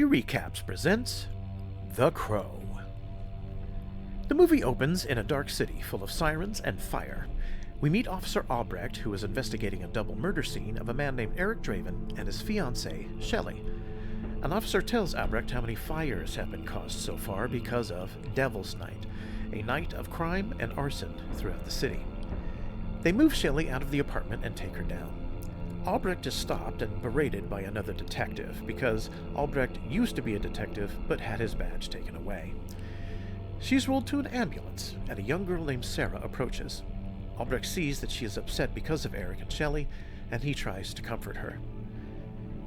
Recaps presents The Crow. The movie opens in a dark city full of sirens and fire. We meet Officer Albrecht, who is investigating a double murder scene of a man named Eric Draven and his fiancée, Shelley. An officer tells Albrecht how many fires have been caused so far because of Devil's Night, a night of crime and arson throughout the city. They move Shelley out of the apartment and take her down. Albrecht is stopped and berated by another detective because Albrecht used to be a detective but had his badge taken away. She's rolled to an ambulance, and a young girl named Sarah approaches. Albrecht sees that she is upset because of Eric and Shelley, and he tries to comfort her.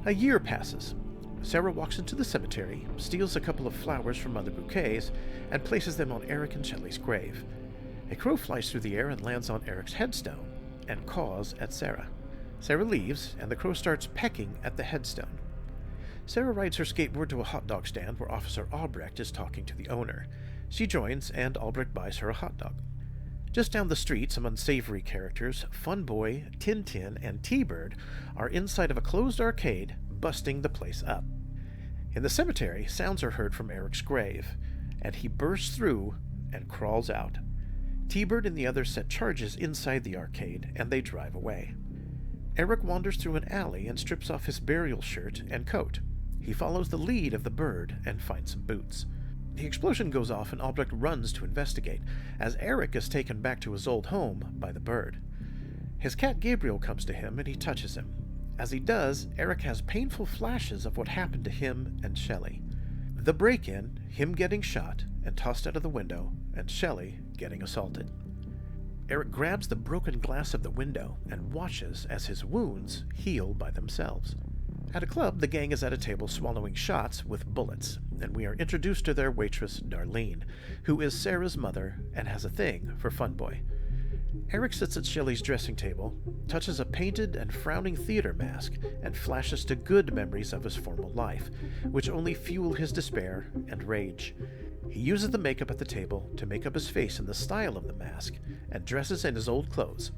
A year passes. Sarah walks into the cemetery, steals a couple of flowers from other bouquets, and places them on Eric and Shelley's grave. A crow flies through the air and lands on Eric's headstone, and caws at Sarah. Sarah leaves, and the crow starts pecking at the headstone. Sarah rides her skateboard to a hot dog stand where Officer Albrecht is talking to the owner. She joins, and Albrecht buys her a hot dog. Just down the street, some unsavory characters, Funboy, Tintin, and T-Bird, are inside of a closed arcade, busting the place up. In the cemetery, sounds are heard from Eric's grave, and he bursts through and crawls out. T-Bird and the others set charges inside the arcade, and they drive away. Eric wanders through an alley and strips off his burial shirt and coat. He follows the lead of the bird and finds some boots. The explosion goes off and Albrecht runs to investigate, as Eric is taken back to his old home by the bird. His cat Gabriel comes to him and he touches him. As he does, Eric has painful flashes of what happened to him and Shelley. The break-in, him getting shot and tossed out of the window, and Shelley getting assaulted. Eric grabs the broken glass of the window and watches as his wounds heal by themselves. At a club, the gang is at a table swallowing shots with bullets, and we are introduced to their waitress, Darlene, who is Sarah's mother and has a thing for Funboy. Eric sits at Shelley's dressing table, touches a painted and frowning theater mask, and flashes to good memories of his former life, which only fuel his despair and rage. He uses the makeup at the table to make up his face in the style of the mask, and dresses in his old clothes.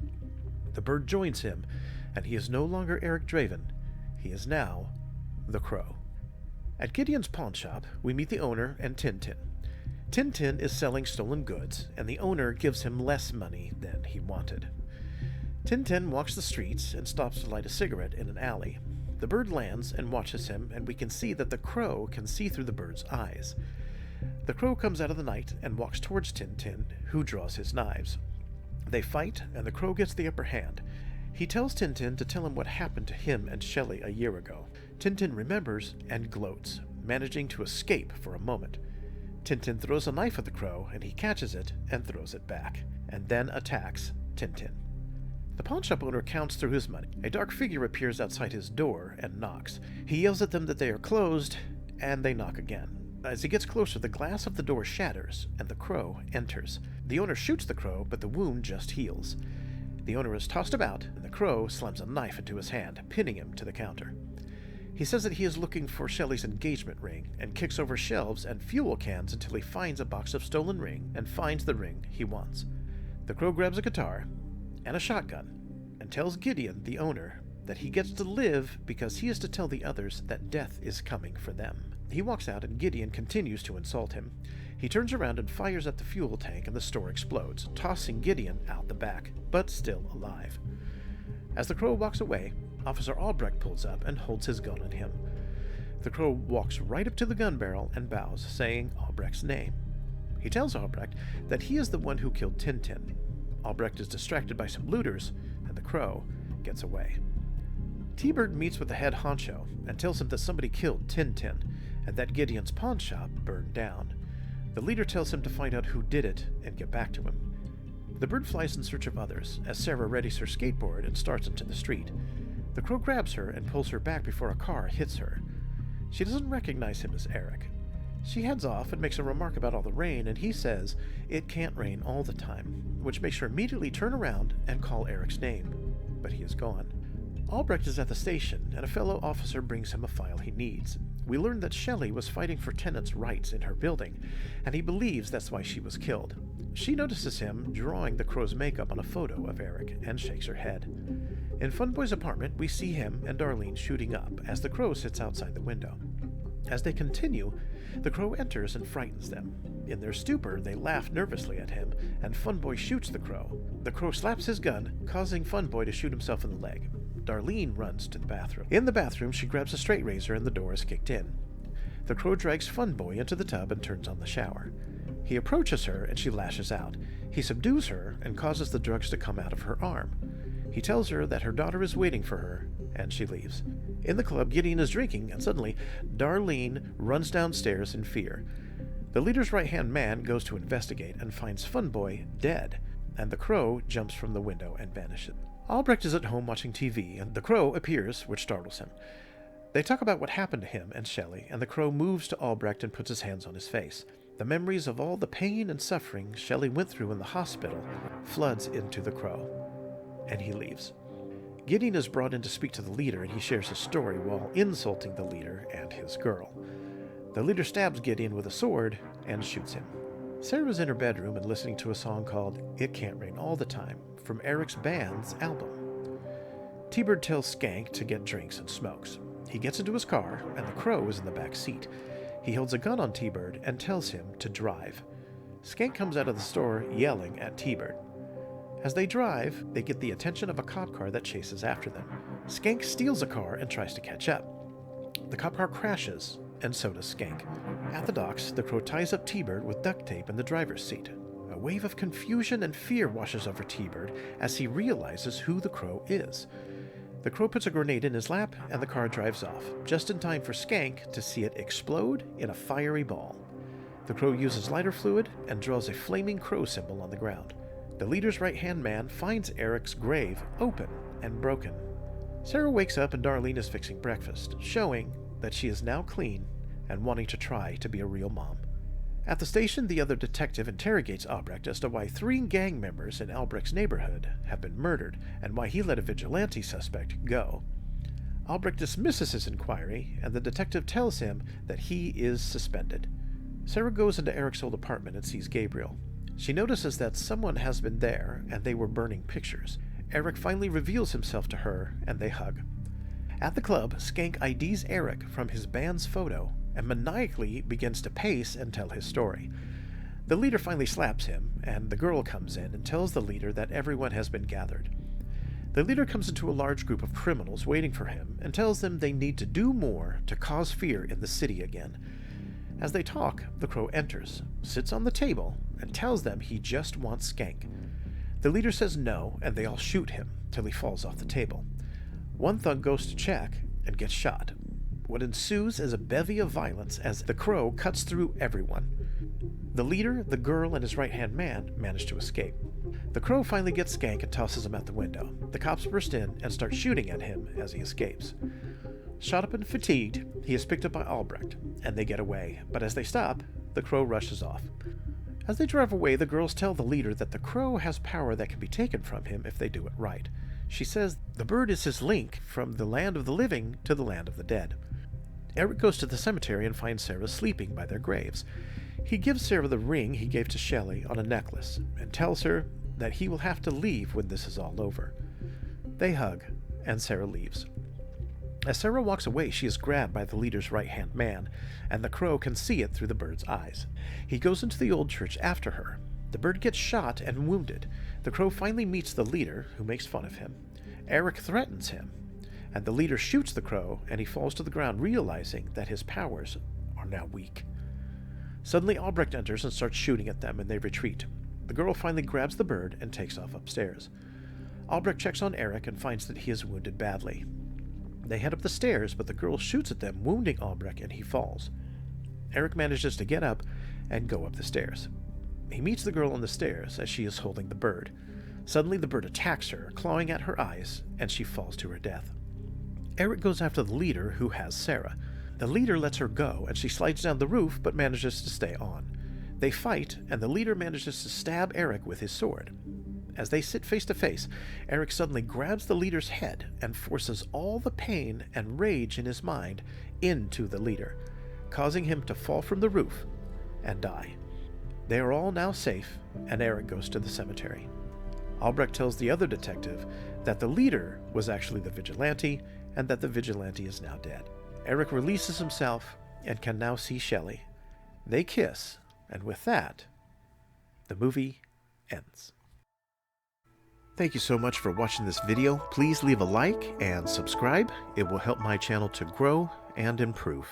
The bird joins him, and he is no longer Eric Draven. He is now the Crow. At Gideon's pawn shop, we meet the owner and Tintin. Tintin is selling stolen goods, and the owner gives him less money than he wanted. Tintin walks the streets and stops to light a cigarette in an alley. The bird lands and watches him, and we can see that the crow can see through the bird's eyes. The crow comes out of the night and walks towards Tintin, who draws his knives. They fight, and the crow gets the upper hand. He tells Tintin to tell him what happened to him and Shelley a year ago. Tintin remembers and gloats, managing to escape for a moment. Tintin throws a knife at the crow, and he catches it and throws it back, and then attacks Tintin. The pawnshop owner counts through his money. A dark figure appears outside his door and knocks. He yells at them that they are closed, and they knock again. As he gets closer, the glass of the door shatters, and the crow enters. The owner shoots the crow, but the wound just heals. The owner is tossed about, and the crow slams a knife into his hand, pinning him to the counter. He says that he is looking for Shelley's engagement ring, and kicks over shelves and fuel cans until he finds a box of stolen ring and finds the ring he wants. The crow grabs a guitar and a shotgun, and tells Gideon, the owner, that he gets to live because he is to tell the others that death is coming for them. He walks out, and Gideon continues to insult him. He turns around and fires at the fuel tank, and the store explodes, tossing Gideon out the back, but still alive. As the crow walks away, Officer Albrecht pulls up and holds his gun on him. The crow walks right up to the gun barrel and bows, saying Albrecht's name. He tells Albrecht that he is the one who killed Tintin. Albrecht is distracted by some looters, and the crow gets away. T-Bird meets with the head honcho and tells him that somebody killed Tintin, and that Gideon's pawn shop burned down. The leader tells him to find out who did it and get back to him. The bird flies in search of others, as Sarah readies her skateboard and starts into the street. The crow grabs her and pulls her back before a car hits her. She doesn't recognize him as Eric. She heads off and makes a remark about all the rain, and he says it can't rain all the time, which makes her immediately turn around and call Eric's name. But he is gone. Albrecht is at the station, and a fellow officer brings him a file he needs. We learn that Shelley was fighting for tenants' rights in her building, and he believes that's why she was killed. She notices him drawing the crow's makeup on a photo of Eric and shakes her head. In Funboy's apartment, we see him and Darlene shooting up as the crow sits outside the window. As they continue, the crow enters and frightens them. In their stupor, they laugh nervously at him, and Funboy shoots the crow. The crow slaps his gun, causing Funboy to shoot himself in the leg. Darlene runs to the bathroom. In the bathroom, she grabs a straight razor and the door is kicked in. The crow drags Funboy into the tub and turns on the shower. He approaches her and she lashes out. He subdues her and causes the drugs to come out of her arm. He tells her that her daughter is waiting for her, and she leaves. In the club, Gideon is drinking, and suddenly, Darlene runs downstairs in fear. The leader's right-hand man goes to investigate and finds Funboy dead, and the crow jumps from the window and vanishes. Albrecht is at home watching TV, and the crow appears, which startles him. They talk about what happened to him and Shelley, and the crow moves to Albrecht and puts his hands on his face. The memories of all the pain and suffering Shelley went through in the hospital floods into the crow, and he leaves. Gideon is brought in to speak to the leader, and he shares his story while insulting the leader and his girl. The leader stabs Gideon with a sword and shoots him. Sarah's in her bedroom and listening to a song called It Can't Rain All the Time from Eric's band's album. T-Bird tells Skank to get drinks and smokes. He gets into his car, and the crow is in the back seat. He holds a gun on T-Bird and tells him to drive. Skank comes out of the store yelling at T-Bird. As they drive, they get the attention of a cop car that chases after them. Skank steals a car and tries to catch up. The cop car crashes, and so does Skank. At the docks, the crow ties up T-Bird with duct tape in the driver's seat. A wave of confusion and fear washes over T-Bird as he realizes who the crow is. The crow puts a grenade in his lap, and the car drives off, just in time for Skank to see it explode in a fiery ball. The crow uses lighter fluid and draws a flaming crow symbol on the ground. The leader's right-hand man finds Eric's grave open and broken. Sarah wakes up and Darlene is fixing breakfast, showing that she is now clean and wanting to try to be a real mom. At the station, the other detective interrogates Albrecht as to why 3 gang members in Albrecht's neighborhood have been murdered and why he let a vigilante suspect go. Albrecht dismisses his inquiry, and the detective tells him that he is suspended. Sarah goes into Eric's old apartment and sees Gabriel. She notices that someone has been there, and they were burning pictures. Eric finally reveals himself to her, and they hug. At the club, Skank IDs Eric from his band's photo, and maniacally begins to pace and tell his story. The leader finally slaps him, and the girl comes in and tells the leader that everyone has been gathered. The leader comes into a large group of criminals waiting for him, and tells them they need to do more to cause fear in the city again. As they talk, the crow enters, sits on the table, and tells them he just wants Skank. The leader says no, and they all shoot him till he falls off the table. One thug goes to check and gets shot. What ensues is a bevy of violence as the crow cuts through everyone. The leader, the girl, and his right-hand man manage to escape. The crow finally gets Skank and tosses him out the window. The cops burst in and start shooting at him as he escapes. Shot up and fatigued, he is picked up by Albrecht, and they get away, but as they stop, the crow rushes off. As they drive away, the girls tell the leader that the crow has power that can be taken from him if they do it right. She says the bird is his link from the land of the living to the land of the dead. Eric goes to the cemetery and finds Sarah sleeping by their graves. He gives Sarah the ring he gave to Shelley on a necklace, and tells her that he will have to leave when this is all over. They hug, and Sarah leaves. As Sarah walks away, she is grabbed by the leader's right-hand man, and the crow can see it through the bird's eyes. He goes into the old church after her. The bird gets shot and wounded. The crow finally meets the leader, who makes fun of him. Eric threatens him, and the leader shoots the crow, and he falls to the ground, realizing that his powers are now weak. Suddenly, Albrecht enters and starts shooting at them, and they retreat. The girl finally grabs the bird and takes off upstairs. Albrecht checks on Eric and finds that he is wounded badly. They head up the stairs, but the girl shoots at them, wounding Albrecht, and he falls. Eric manages to get up and go up the stairs. He meets the girl on the stairs as she is holding the bird. Suddenly, the bird attacks her, clawing at her eyes, and she falls to her death. Eric goes after the leader, who has Sarah. The leader lets her go, and she slides down the roof, but manages to stay on. They fight, and the leader manages to stab Eric with his sword. As they sit face to face, Eric suddenly grabs the leader's head and forces all the pain and rage in his mind into the leader, causing him to fall from the roof and die. They are all now safe, and Eric goes to the cemetery. Albrecht tells the other detective that the leader was actually the vigilante, and that the vigilante is now dead. Eric releases himself and can now see Shelley. They kiss, and with that, the movie ends. Thank you so much for watching this video. Please leave a like and subscribe. It will help my channel to grow and improve.